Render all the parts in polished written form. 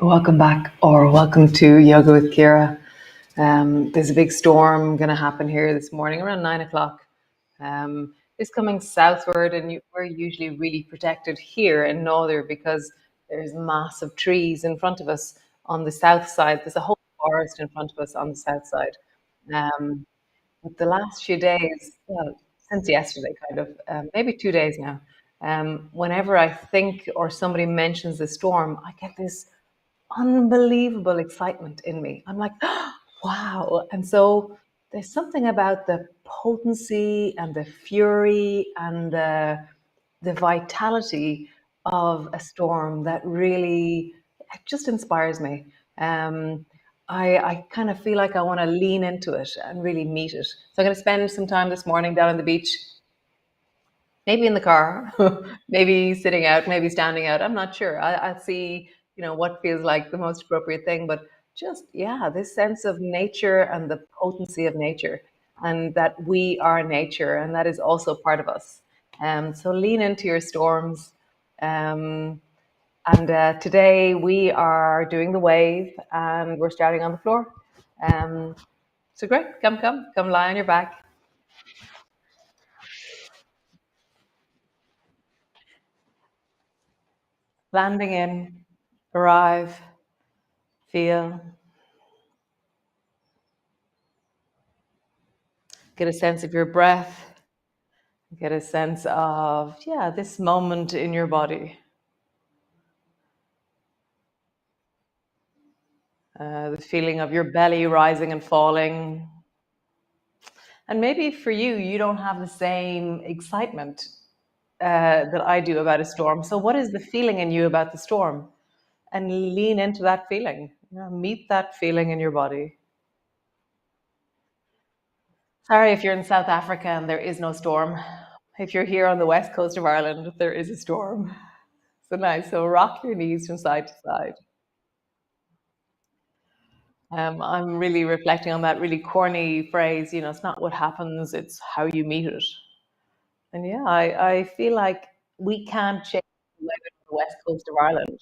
Welcome back, or welcome to Yoga with Ciara. There's a big storm going to happen here this morning around 9 o'clock. It's coming southward, and we're usually really protected here in Northern because there's massive trees in front of us on the south side. There's a whole forest in front of us on the south side. Um, but the last few days, well, since yesterday, kind of, maybe 2 days now, whenever I think or somebody mentions the storm, I get this unbelievable excitement in me. I'm like, wow. And so there's something about the potency and the fury and the vitality of a storm that really it just inspires me. Um, I kind of feel like I want to lean into it and really meet it. So I'm going to spend some time this morning down on the beach, maybe in the car, maybe sitting out, maybe standing out. I'm not sure. I'll see, what feels like the most appropriate thing. But just, yeah, this sense of nature and the potency of nature, and that we are nature, and that is also part of us. So lean into your storms. Um, and today we are doing the wave, and we're starting on the floor. Um, so great, come lie on your back, landing in, arrive, feel. Get a sense of your breath, get a sense of, yeah, this moment in your body. The feeling of your belly rising and falling. And maybe for you, you don't have the same excitement that I do about a storm. So, what is the feeling in you about the storm? And lean into that feeling. Meet that feeling in your body. Sorry if you're in South Africa and there is no storm. If you're here on the west coast of Ireland, there is a storm. So nice. So rock your knees from side to side. I'm really reflecting on that really corny phrase, it's not what happens, it's how you meet it. And yeah, I feel like we can't change the weather on the west coast of Ireland.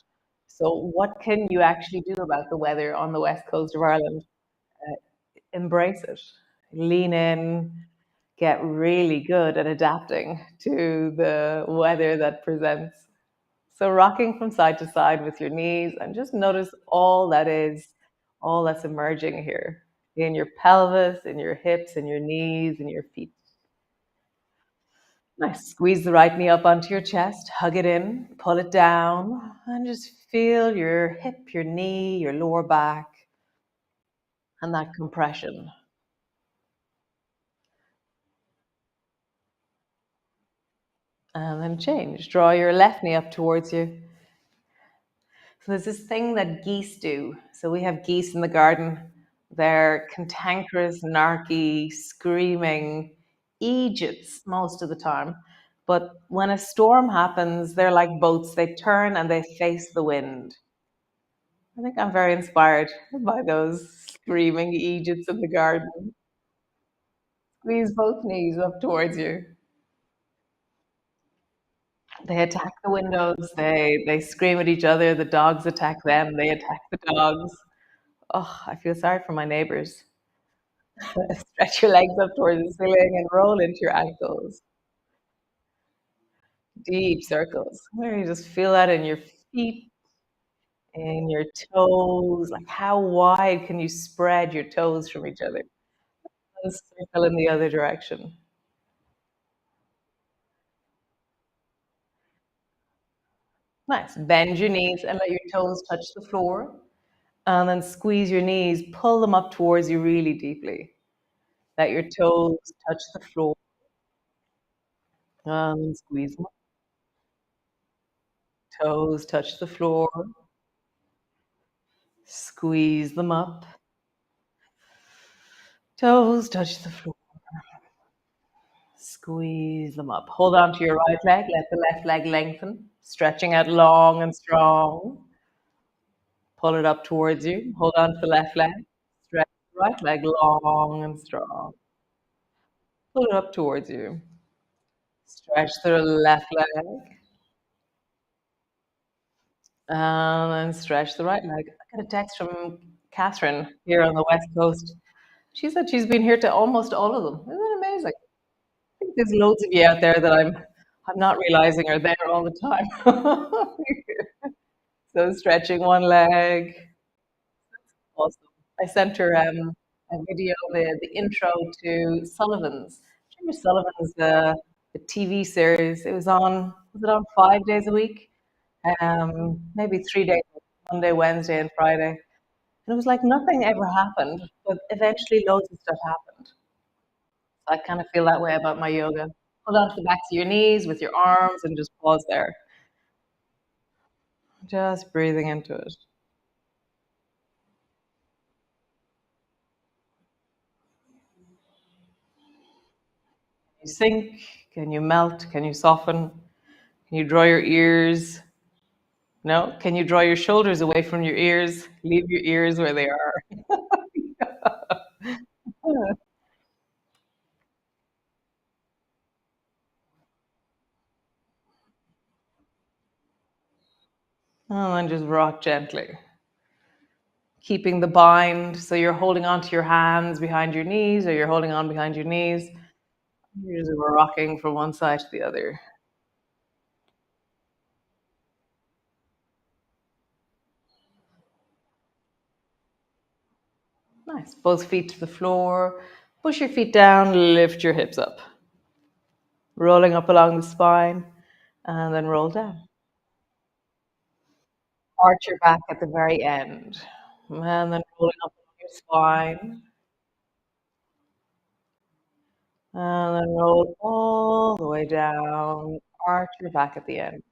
So what can you actually do about the weather on the west coast of Ireland? Embrace it. Lean in, get really good at adapting to the weather that presents. So rocking from side to side with your knees and just notice all that's emerging here in your pelvis, in your hips, in your knees, in your feet. Nice. Squeeze the right knee up onto your chest, hug it in, pull it down, and just feel your hip, your knee, your lower back, and that compression. And then change. Draw your left knee up towards you. So there's this thing that geese do. So we have geese in the garden. They're cantankerous, narky, screaming eejits most of the time. But when a storm happens, they're like boats. They turn and they face the wind. I think I'm very inspired by those screaming eejits in the garden. Squeeze both knees up towards you. They attack the windows. They scream at each other. The dogs attack them. They attack the dogs. Oh, I feel sorry for my neighbors. Stretch your legs up towards the ceiling and roll into your ankles. Deep circles. Where you just feel that in your feet, in your toes. Like how wide can you spread your toes from each other? And circle in the other direction. Nice. Bend your knees and let your toes touch the floor. And then squeeze your knees, pull them up towards you really deeply. Let your toes touch the floor. And squeeze them up. Toes touch the floor. Squeeze them up. Toes touch the floor. Squeeze them up. Hold on to your right leg. Let the left leg lengthen. Stretching out long and strong. Pull it up towards you. Hold on to the left leg. Stretch the right leg long and strong. Pull it up towards you. Stretch the left leg. And stretch the right leg. I got a text from Catherine here on the West Coast. She said she's been here to almost all of them. Isn't it amazing? I think there's loads of you out there that I'm not realizing are there all the time. So stretching one leg. Awesome. I sent her a video, the intro to Sullivan's. Remember Sullivan's the TV series? It was it on 5 days a week? Maybe 3 days, Monday, Wednesday, and Friday. And it was like nothing ever happened, but eventually loads of stuff happened. So I kind of feel that way about my yoga. Hold on to the backs of your knees with your arms and just pause there. Just breathing into it. Can you sink? Can you melt? Can you soften? Can you draw your ears? No? Can you draw your shoulders away from your ears? Leave your ears where they are. And then just rock gently. Keeping the bind. So you're holding onto your hands behind your knees, or you're holding on behind your knees. You're just rocking from one side to the other. Nice. Both feet to the floor. Push your feet down, lift your hips up. Rolling up along the spine, and then roll down. Arch your back at the very end. And then rolling up along your spine. And then roll all the way down. Arch your back at the end.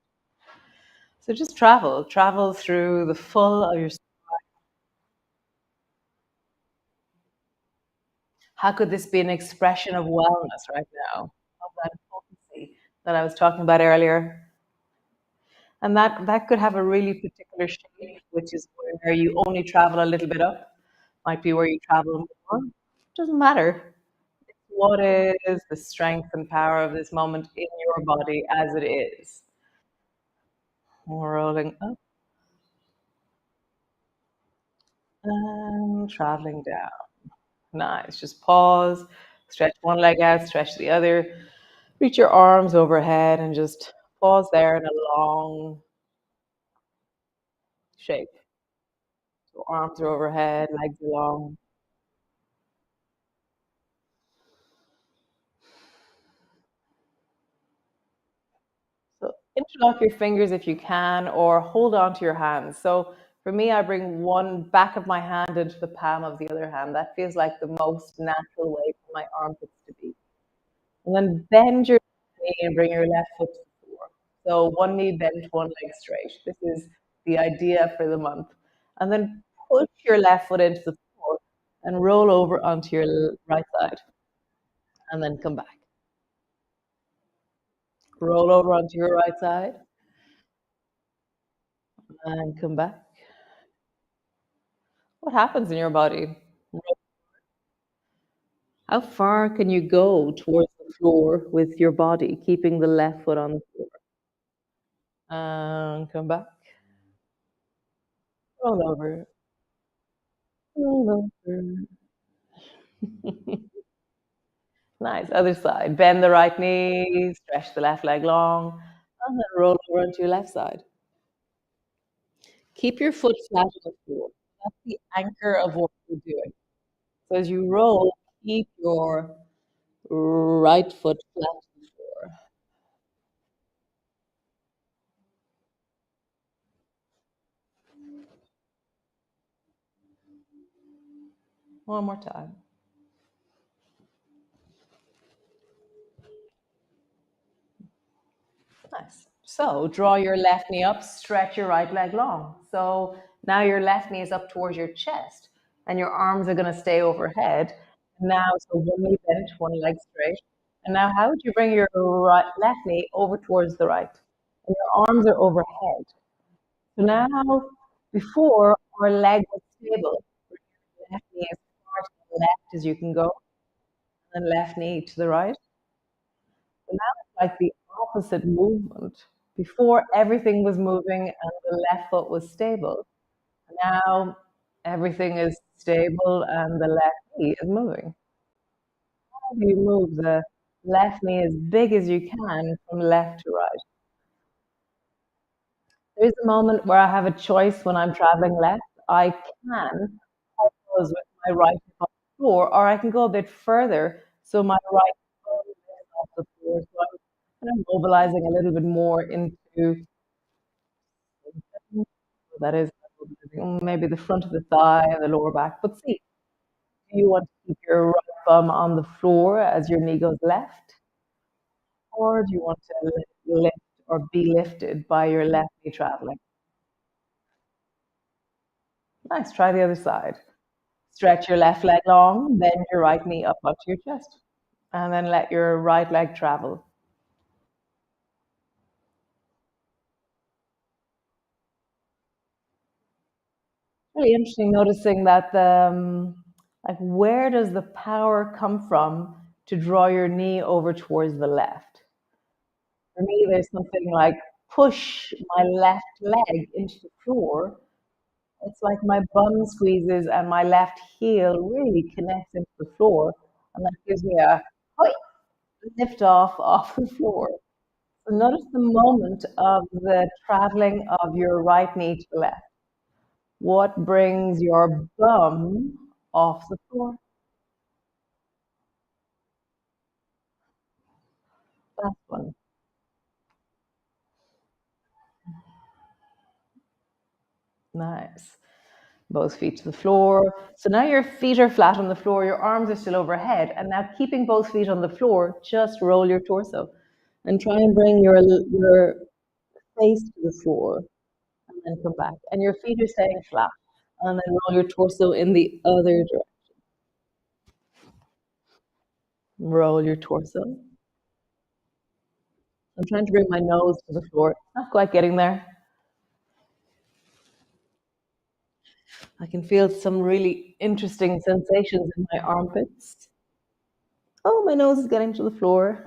So just travel through the full of your. How could this be an expression of wellness right now? Of that potency that I was talking about earlier. And that could have a really particular shape, which is where you only travel a little bit up. Might be where you travel more. Doesn't matter. What is the strength and power of this moment in your body as it is? Rolling up and traveling down. Nice. Just pause, stretch one leg out, stretch the other. Reach your arms overhead and just pause there in a long shape. So arms are overhead, legs are long. So interlock your fingers if you can, or hold on to your hands. So for me, I bring one back of my hand into the palm of the other hand. That feels like the most natural way for my armpits to be. And then bend your knee and bring your left foot to the floor. So one knee bent, one leg straight. This is the idea for the month. And then push your left foot into the floor and roll over onto your right side. And then come back. Roll over onto your right side and come back. What happens in your body? How far can you go towards the floor with your body, keeping the left foot on the floor? And come back. Roll over. Roll over. Nice. Other side. Bend the right knee, stretch the left leg long, and then roll over onto your left side. Keep your foot flat on the floor. That's the anchor of what you're doing. So as you roll, keep your right foot flat on the floor. One more time. Nice. So draw your left knee up, stretch your right leg long. So now your left knee is up towards your chest and your arms are going to stay overhead. Now, so one knee bent, one leg straight. And now, how would you bring your left knee over towards the right? And your arms are overhead. So now, before our leg was stable, left knee as far to the left as you can go, and left knee to the right. So now it's like the opposite movement. Before everything was moving and the left foot was stable. Now everything is stable and the left knee is moving. How do you move the left knee as big as you can from left to right? There's a moment where I have a choice when I'm traveling left. I can pause with my right foot on the floor, or I can go a bit further so my right foot is off the floor. So I'm kind of mobilizing a little bit more into that is maybe the front of the thigh and the lower back. But see, do you want to keep your right bum on the floor as your knee goes left, or do you want to lift or be lifted by your left knee traveling? Nice. Try the other side. Stretch your left leg long, bend your right knee up onto your chest, and then let your right leg travel. Really interesting noticing that like where does the power come from to draw your knee over towards the left? For me, there's something like push my left leg into the floor. It's like my bum squeezes and my left heel really connects into the floor, and that gives me a "Hoi!" lift off the floor. So notice the moment of the traveling of your right knee to the left. What brings your bum off the floor? Last one. Nice. Both feet to the floor. So now your feet are flat on the floor, your arms are still overhead, and now keeping both feet on the floor, just roll your torso and try and bring your face to the floor and then come back. And your feet are staying flat. And then roll your torso in the other direction. Roll your torso. I'm trying to bring my nose to the floor. Not quite getting there. I can feel some really interesting sensations in my armpits. Oh, my nose is getting to the floor.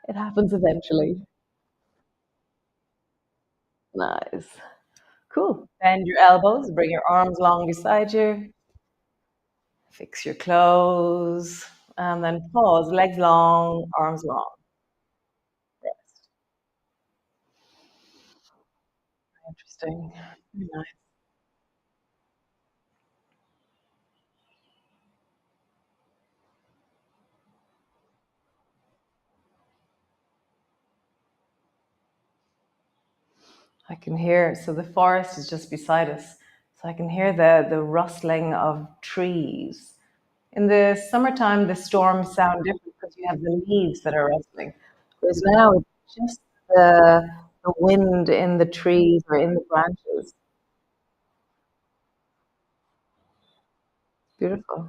It happens eventually. Nice. Cool. Bend your elbows, bring your arms long beside you, fix your clothes, and then pause, legs long, arms long. Rest. Interesting. Nice. I can hear, so the forest is just beside us. So I can hear the rustling of trees. In the summertime, the storms sound different because you have the leaves that are rustling. Whereas now it's just the wind in the trees or in the branches. Beautiful.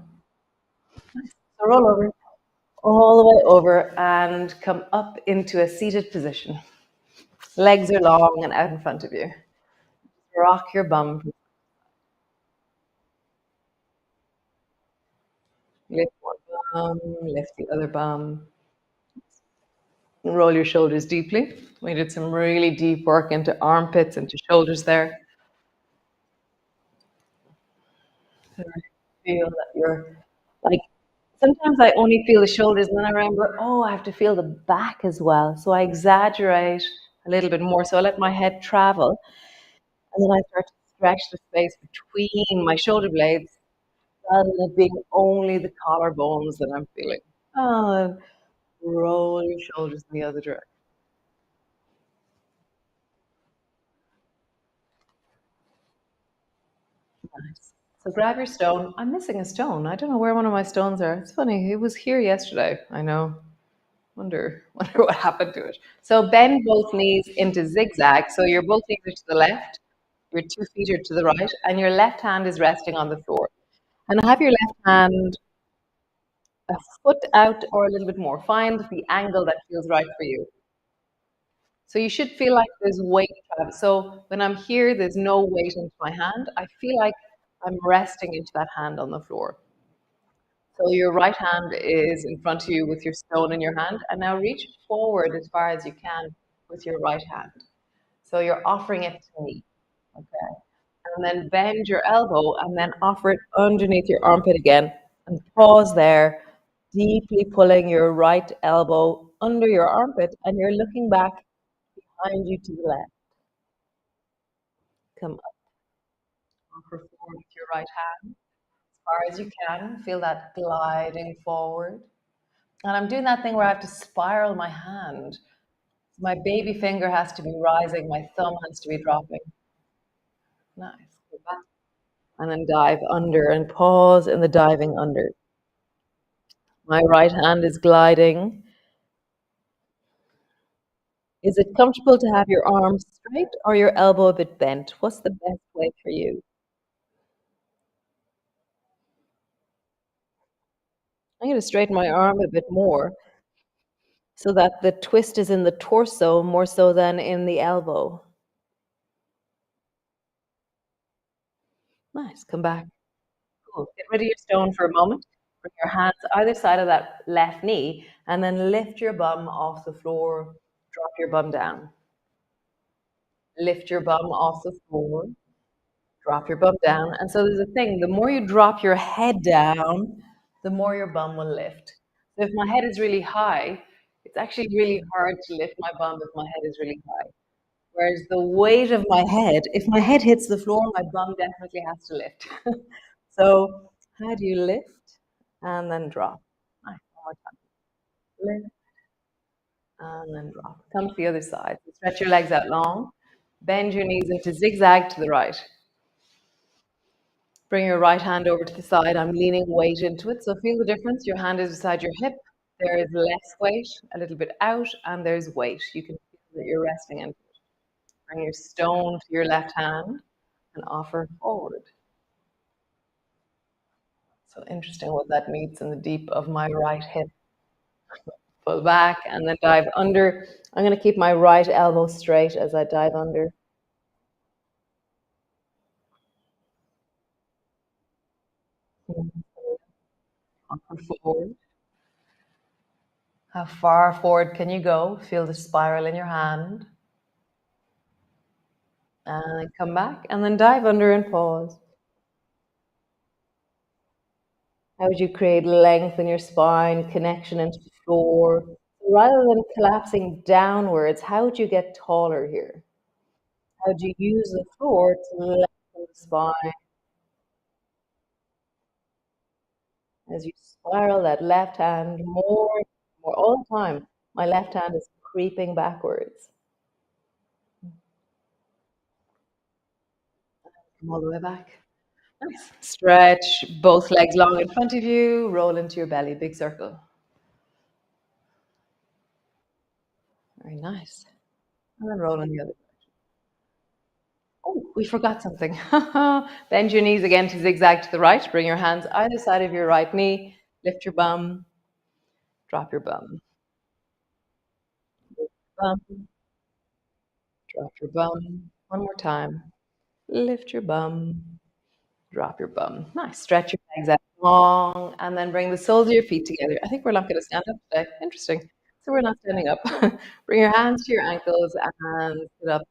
So roll over, all the way over, and come up into a seated position. Legs are long and out in front of you. Rock your bum. Lift one bum, lift the other bum. Roll your shoulders deeply. We did some really deep work into armpits, into shoulders there. So I feel that you're like, sometimes I only feel the shoulders and then I remember, oh, I have to feel the back as well. So I exaggerate a little bit more. So I let my head travel and then I start to stretch the space between my shoulder blades rather than it being only the collarbones that I'm feeling. Oh, roll your shoulders in the other direction. Nice. So grab your stone. I'm missing a stone. I don't know where one of my stones are. It's funny. It was here yesterday. I know. Wonder what happened to it. So bend both knees into zigzag. So your both knees are to the left, your 2 feet are to the right, and your left hand is resting on the floor. And have your left hand a foot out or a little bit more. Find the angle that feels right for you. So you should feel like there's weight. So when I'm here, there's no weight into my hand. I feel like I'm resting into that hand on the floor. So your right hand is in front of you with your stone in your hand, and now reach forward as far as you can. with your right hand. So you're offering it to me. Okay. And then bend your elbow and then offer it underneath your armpit again. And pause there, deeply pulling your right elbow under your armpit, and you're looking back behind you to the left. Come up, offer forward with your right hand as far as you can. Feel that gliding forward. And I'm doing that thing where I have to spiral my hand. My baby finger has to be rising, my thumb has to be dropping. Nice. Go back. And then dive under and pause in the diving under. My right hand is gliding. Is it comfortable to have your arms straight or your elbow a bit bent? What's the best way for you? I'm going to straighten my arm a bit more so that the twist is in the torso more so than in the elbow. Nice. Come back. Cool. Get rid of your stone for a moment. Bring your hands either side of that left knee and then lift your bum off the floor. Drop your bum down. Lift your bum off the floor. Drop your bum down. And so there's a thing, the more you drop your head down, the more your bum will lift. So if my head is really high, it's actually really hard to lift my bum if my head is really high. Whereas the weight of my head, if my head hits the floor, my bum definitely has to lift. So how do you lift and then drop? Nice. One more time. Lift and then drop. Come to the other side. Stretch your legs out long. Bend your knees into zigzag to the right. Bring your right hand over to the side. I'm leaning weight into it. So feel the difference. Your hand is beside your hip. There is less weight, a little bit out, and there's weight. You can feel that you're resting into it. Bring your stone to your left hand and offer forward. So interesting what that meets in the deep of my right hip. Pull back and then dive under. I'm going to keep my right elbow straight as I dive under. Offer forward. How far forward can you go? Feel the spiral in your hand. And then come back and then dive under and pause. How would you create length in your spine, connection into the floor? Rather than collapsing downwards, how would you get taller here? How would you use the floor to lengthen the spine as you spiral that left hand more all the time? My left hand is creeping backwards. Come all the way back. Nice. Stretch both legs long in front of you, roll into your belly, big circle. Very nice. And then roll on the other. Oh, we forgot something. Bend your knees again to zigzag to the right. Bring your hands either side of your right knee. Lift your bum. Drop your bum. Bum. Drop your bum. One more time. Lift your bum. Drop your bum. Nice. Stretch your legs out long and then bring the soles of your feet together. I think we're not going to stand up today. Interesting. So we're not standing up. Bring your hands to your ankles and sit up.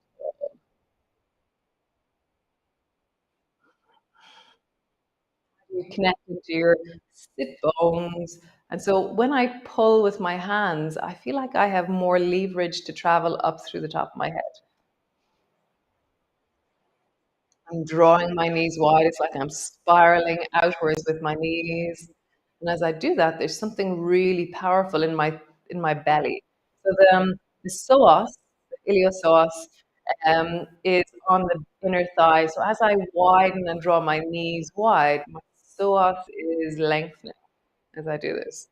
You connect into your sit bones. And so when I pull with my hands, I feel like I have more leverage to travel up through the top of my head. I'm drawing my knees wide. It's like I'm spiraling outwards with my knees. And as I do that, there's something really powerful in my belly. So the psoas, the iliopsoas, is on the inner thigh. So as I widen and draw my knees wide, my psoas is lengthening as I do this.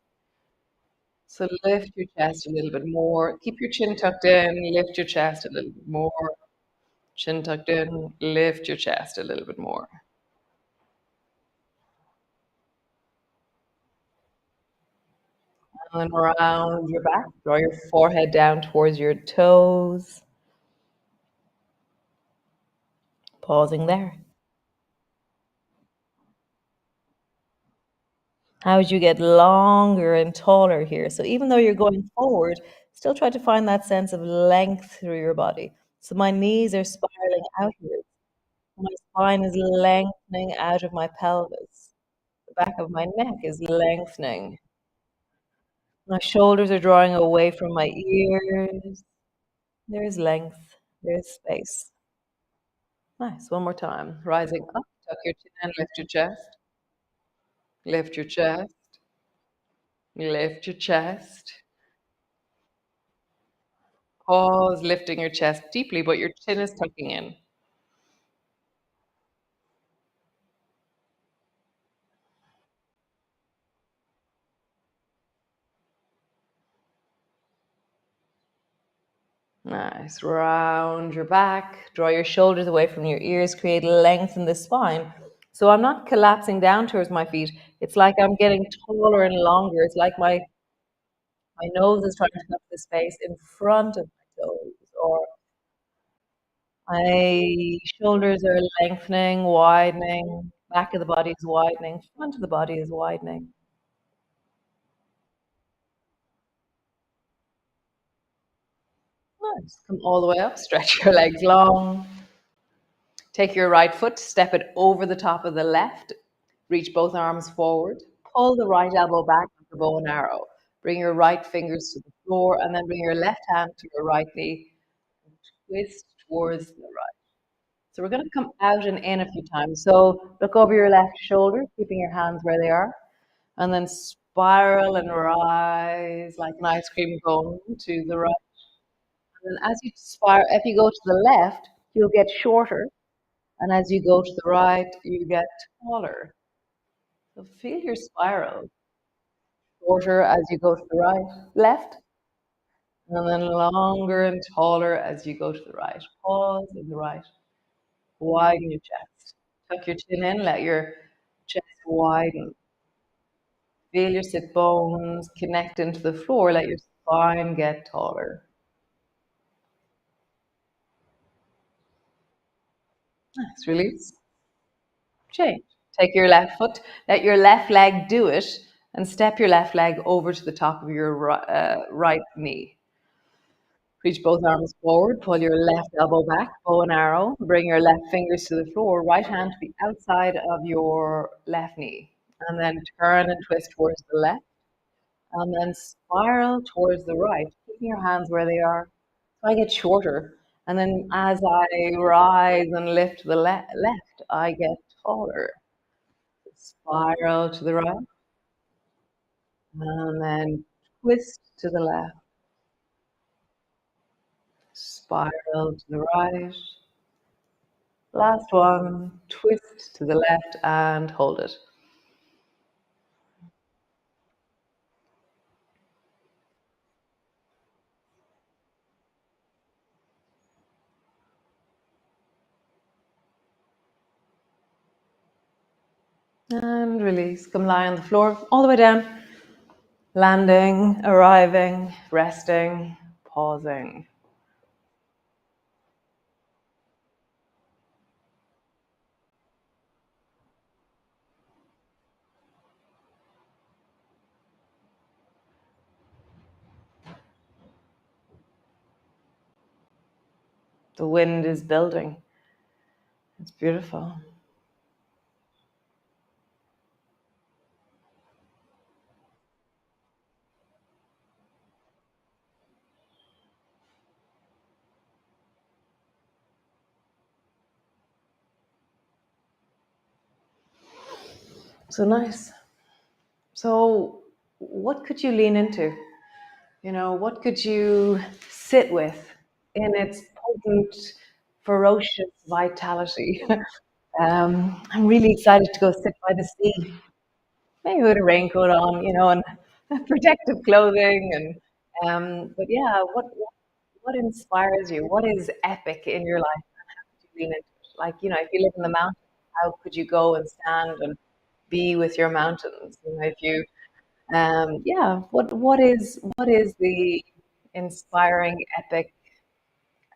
So lift your chest a little bit more. Keep your chin tucked in. Lift your chest a little bit more. Chin tucked in. Lift your chest a little bit more. And then round your back. Draw your forehead down towards your toes. Pausing there. How would you get longer and taller here? So even though you're going forward, Still try to find that sense of length through your body. So my knees are spiraling outwards. My spine is lengthening out of my pelvis. The back of my neck is lengthening. My shoulders are drawing away from my ears. There's length. There's space. Nice. One more time. Rising up. Tuck your chin and lift your chest. Lift your chest. Lift your chest. Pause, lifting your chest deeply, but your chin is tucking in. Nice. Round your back. Draw your shoulders away from your ears. Create length in the spine. So I'm not collapsing down towards my feet. It's like I'm getting taller and longer. It's like my nose is trying to cover the space in front of my toes, or my shoulders are lengthening, widening. Back of the body is widening. Front of the body is widening. Nice. Come all the way up. Stretch your legs long. Take your right foot, step it over the top of the left. Reach both arms forward. Pull the right elbow back with the bow and arrow. Bring your right fingers to the floor and then bring your left hand to your right knee. Twist towards the right. So we're going to come out and in a few times. So look over your left shoulder, keeping your hands where they are, and then spiral and rise like an ice cream cone to the right. And then as you spiral, if you go to the left, you'll get shorter. And as you go to the right, you get taller. So feel your spiral shorter as you go to the right, left, and then longer and taller as you go to the right. Pause in the right. Widen your chest. Tuck your chin in, let your chest widen. Feel your sit bones connect into the floor, let your spine get taller. Nice. Release. Change. Take your left foot, let your left leg do it, and step your left leg over to the top of your right knee. Reach both arms forward, pull your left elbow back, bow and arrow. Bring your left fingers to the floor, right hand to the outside of your left knee. And then turn and twist towards the left. And then spiral towards the right, keeping your hands where they are. So I get shorter. And then as I rise and lift to the left, I get taller. Spiral to the right, and then twist to the left. Spiral to the right. Last one, twist to the left and hold it. And release. Come lie on the floor all the way down. Landing, arriving, resting, pausing. The wind is building. It's beautiful. So nice. So, what could you lean into? What could you sit with in its potent, ferocious vitality? I'm really excited to go sit by the sea, maybe with a raincoat on, and protective clothing. But yeah, what inspires you? What is epic in your life? And how could you lean into it? Like, if you live in the mountains, how could you go and stand and be with your mountains? If you yeah, what is the inspiring epic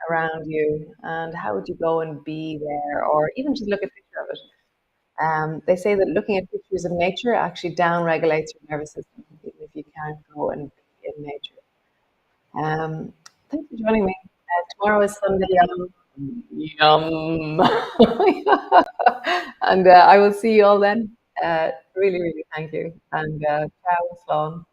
around you, and how would you go and be there, or even just look at a picture of it? They say that looking at pictures of nature actually down regulates your nervous system, even if you can't go and be in nature. Um, Thanks for joining me. Tomorrow is Sunday. Yum. And I will see you all then. Really, really thank you. And ciao, Slán.